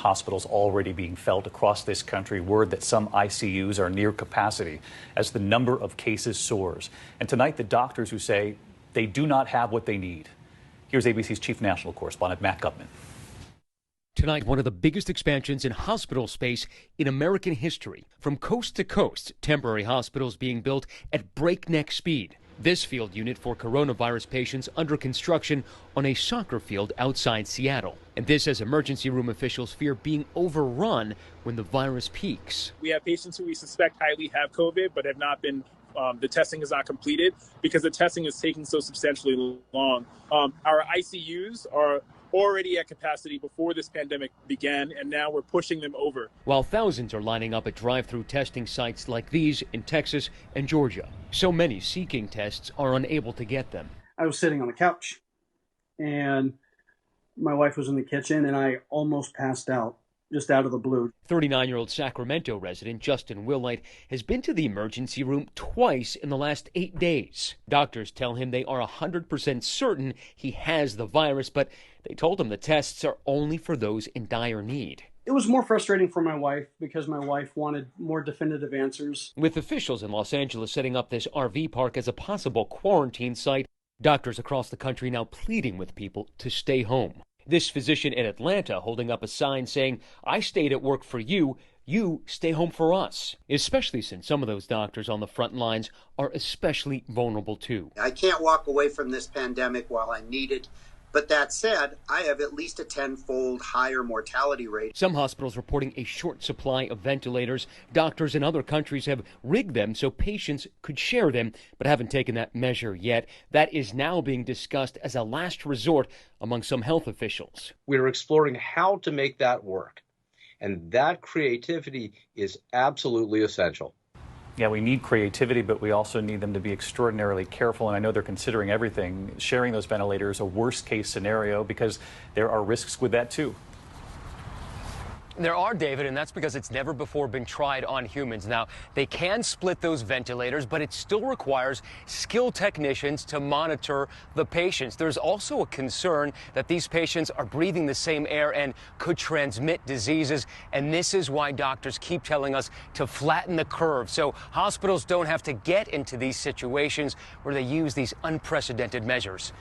hospitals already being felt across this country. Word that some ICUs are near capacity as the number of cases soars. And tonight, the doctors who say they do not have what they need. Here's ABC's chief national correspondent, Matt Gutman. Tonight, one of the biggest expansions in hospital space in American history. From coast to coast, temporary hospitals being built at breakneck speed. This field unit for coronavirus patients under construction on a soccer field outside Seattle. And this as emergency room officials fear being overrun when the virus peaks. We have patients who we suspect highly have COVID but have not been the testing is not completed because the testing is taking so substantially long. Our ICUs are already at capacity before this pandemic began, and now we're pushing them over. While thousands are lining up at drive-through testing sites like these in Texas and Georgia. So many seeking tests are unable to get them. I was sitting on the couch, and my wife was in the kitchen, and I almost passed out. Just out of the blue. 39-year-old Sacramento resident Justin Willight has been to the emergency room twice in the last 8 days. Doctors tell him they are 100% certain he has the virus, but they told him the tests are only for those in dire need. It was more frustrating for my wife because my wife wanted more definitive answers. With officials in Los Angeles setting up this RV park as a possible quarantine site, doctors across the country now pleading with people to stay home. This physician in Atlanta holding up a sign saying, "I stayed at work for you, you stay home for us," especially since some of those doctors on the front lines are especially vulnerable too. I can't walk away from this pandemic while I'm needed. But that said, I have at least a 10-fold higher mortality rate. Some hospitals reporting a short supply of ventilators. Doctors in other countries have rigged them so patients could share them, but haven't taken that measure yet. That is now being discussed as a last resort among some health officials. We're exploring how to make that work, and that creativity is absolutely essential. Yeah, we need creativity, but we also need them to be extraordinarily careful. And I know they're considering everything. Sharing those ventilators, a worst case scenario, because there are risks with that too. There are, David, and that's because it's never before been tried on humans. Now, they can split those ventilators, but it still requires skilled technicians to monitor the patients. There's also a concern that these patients are breathing the same air and could transmit diseases, and this is why doctors keep telling us to flatten the curve so hospitals don't have to get into these situations where they use these unprecedented measures.